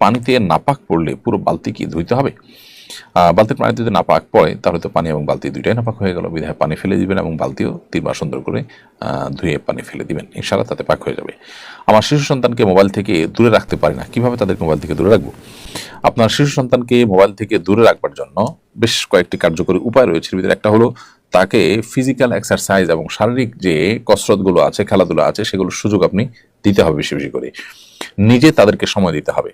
পানিতে নাপাক পড়লে পুরো বালতি কি ধুইতে হবে? বালতির পানিতে যদি নাপাক পড়ে তাহলে তো পানি এবং বালতি দুইটাই নাপাক হয়ে গেল। বিধায় পানি ফেলে দিবেন এবং বালতিও 3 বার সুন্দর করে ধুয়ে পানি ফেলে দিবেন, ইনশাআল্লাহ তাতে পাক হয়ে যাবে। আমার শিশু সন্তানকে মোবাইল থেকে দূরে রাখতে পারি না, কিভাবে তাদেরকে মোবাইল থেকে দূরে রাখবো? আপনার শিশু সন্তানকে মোবাইল থেকে দূরে রাখবার জন্য বেশ কয়েকটি কার্যকরী উপায় রয়েছে। এর ভিতরে একটা হলো তাকে ফিজিক্যাল এক্সারসাইজ এবং শারীরিক যে কসরতগুলো আছে, খেলাধুলা আছে, সেগুলোর সুযোগ আপনি দিতে হবে বেশি বেশি করে। নিজে তাদেরকে সময় দিতে হবে।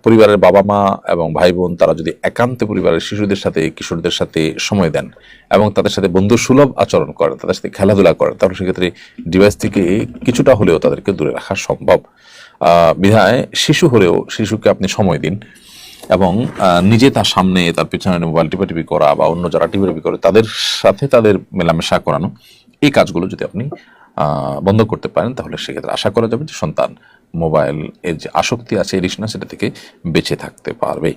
পরিবারের বাবা মা এবং ভাই বোন তারা যদি একান্তে পরিবারের শিশুদের সাথে, কিশোরদের সাথে সময় দেন এবং তাদের সাথে বন্ধু সুলভ আচরণ করেন, তাদের সাথে খেলাধুলা করেন, তাহলে সেক্ষেত্রে ডিভাইস থেকে কিছুটা হলেও তাদেরকে দূরে রাখা সম্ভব। বিধায় শিশু হলেও শিশুকে আপনি সময় দিন এবং নিজে তার সামনে তার পেছনে মোবাইল টিপাটিপি করা বা অন্য যারা টিপাটিপি করে তাদের সাথে তাদের মেলামেশা করানো, এই কাজগুলো যদি আপনি বন্ধ করতে পারেন তাহলে সেক্ষেত্রে আশা করা যাবে যে সন্তান মোবাইল এর যে আসক্তি আছে এডিকশন, সেটা থেকে বেঁচে থাকতে পারবে।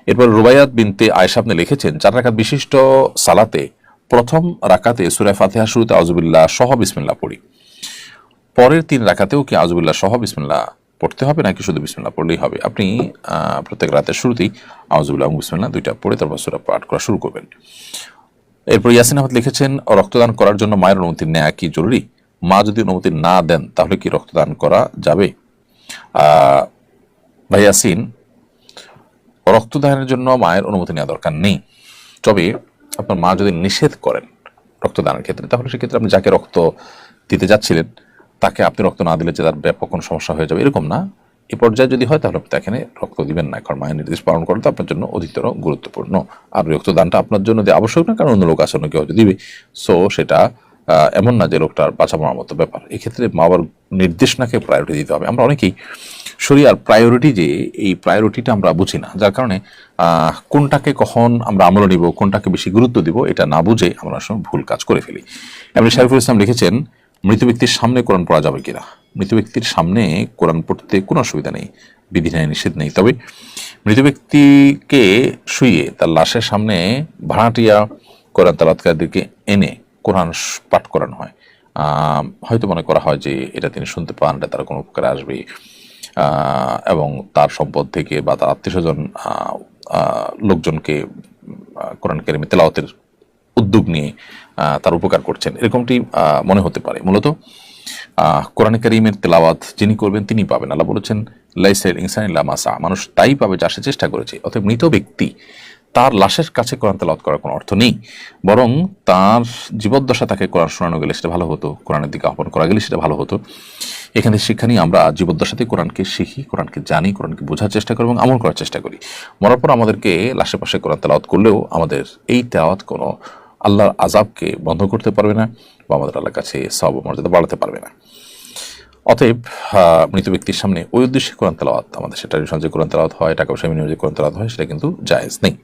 এরপর রুবাইয়াত বিনতে আয়েশা আপনি লিখেছেন, 4 রাকাত বিশিষ্ট সালাতে প্রথম রাকাতে সূরা ফাতিহা শুরুতে আউযুবিল্লাহ সহ বিসমিল্লাহ পড়ি, পরের 3 রাকাতেও কি আউযুবিল্লাহ সহ বিসমিল্লাহ পড়তে হবে নাকি শুধু বিসমিল্লাহ পড়লেই হবে? আপনি প্রত্যেক রাতের শুরুতেই আউযুবিল্লাহ এবং বিসমিল্লাহ দুইটা পড়ে তারপর সূরা পাঠ করা শুরু করবেন। এরপর ইয়াসিন আহমদ লিখেছেন, রক্তদান করার জন্য মায়ের অনুমতি নেওয়া কি জরুরি? মা যদি অনুমতি না দেন তাহলে কি রক্তদান করা যাবে? ভাই ইয়াসিন, রক্তদানের জন্য মায়ের অনুমতি নেওয়া দরকার নেই। তবে আপনার মা যদি নিষেধ করেন রক্তদানের ক্ষেত্রে, তাহলে সেক্ষেত্রে আপনি যাকে রক্ত দিতে যাচ্ছিলেন তাকে আপনি রক্ত না দিলে যে তার ব্যাপক কোনো সমস্যা হয়ে যাবে এরকম না। এই পর্যায়ে যদি হয় তাহলে আপনি এখানে রক্ত দিবেন না, কারণ মায়ের নির্দেশ পালন করা তো আপনার জন্য অধিকতর গুরুত্বপূর্ণ। আর রক্তদানটা আপনার জন্য যে আবশ্যক না, কারণ অন্য লোক আছে, অন্য কেউ হয়তো দিবে। সো সেটা এমন না যে লোকটার বাঁচা মরার মতো ব্যাপার। এক্ষেত্রে মা বাবার নির্দেশনাকে প্রায়োরিটি দিতে হবে। আমরা অনেকেই শরিয়ার প্রায়োরিটি, যে এই প্রায়োরিটিটা আমরা বুঝি না, যার কারণে কোনটাকে কখন আমরা আমল নিব, কোনটাকে বেশি গুরুত্ব দিব, এটা না বুঝে আমরা আসলে ভুল কাজ করে ফেলি। এমনি শারিফুল ইসলাম লিখেছেন, মৃত ব্যক্তির সামনে কোরআন পড়া যাবে কিনা? মৃত ব্যক্তির সামনে কোরআন পড়তে কোনো অসুবিধা নেই, বিধি নেই, নিষেধ নেই। তবে মৃত ব্যক্তিকে শুইয়ে তার লাশের সামনে ভাড়াটিয়া কোরআন তেলাওয়াতকারীদেরকে এনে কোরআন পাঠ করানো হয়। হয়তো মনে করা হয় যে এটা তিনি শুনতে পান, এটা তার কোনো উপকারে আসবে এবং তার সম্পদ থেকে বা তার আত্মীয় স্বজন লোকজনকে কোরআন কারিমে তেলাওয়াতের উদ্যোগ নিয়ে তার উপকার করছেন, এরকমটি মনে হতে পারে। মূলত কোরআন কারিমের তেলাওয়াত যিনি করবেন তিনি পাবেন। আল্লাহ বলেছেন, লাইসাল ইনসান ইল্লা মা সা, মানুষ তাই পাবে যা সে চেষ্টা করেছে। অতএব মৃত ব্যক্তি তার লাশের কাছে কোরআন তেলাওয়াত করার কোনো অর্থ নেই, বরং তার জীবদ্দশা তাকে কোরআন শোনানো গেলে সেটা ভালো হতো, কোরআনের দিকে আহ্বান করা গেলে সেটা ভালো হতো। এখানে শিক্ষা নিয়ে আমরা জীবদ্দশাতে কোরআনকে শিখি, কোরআনকে জানি, কোরআনকে বোঝার চেষ্টা করি এবং আমল করার চেষ্টা করি। মরার পর আমাদেরকে লাশের পাশে কোরআন তেলাওয়াত করলেও আমাদের এই তেলাওয়াত কোনো আল্লাহর আযাবকে বন্ধ করতে পারবে না বা আমাদের আল্লাহর কাছে সওয়াব ও মর্যাদা বাড়াতে পারবে না। অতএব মৃত ব্যক্তির সামনে ওই উদ্দেশ্যে কোরআন তেলাওয়াত, আমাদের সেটা যে কোরআন তেলাওয়াত হয়, টাকা পয়সা বিনিয়োগে কোরআন তেলাওয়াত হয়, সেটা কিন্তু জায়েজ নেই।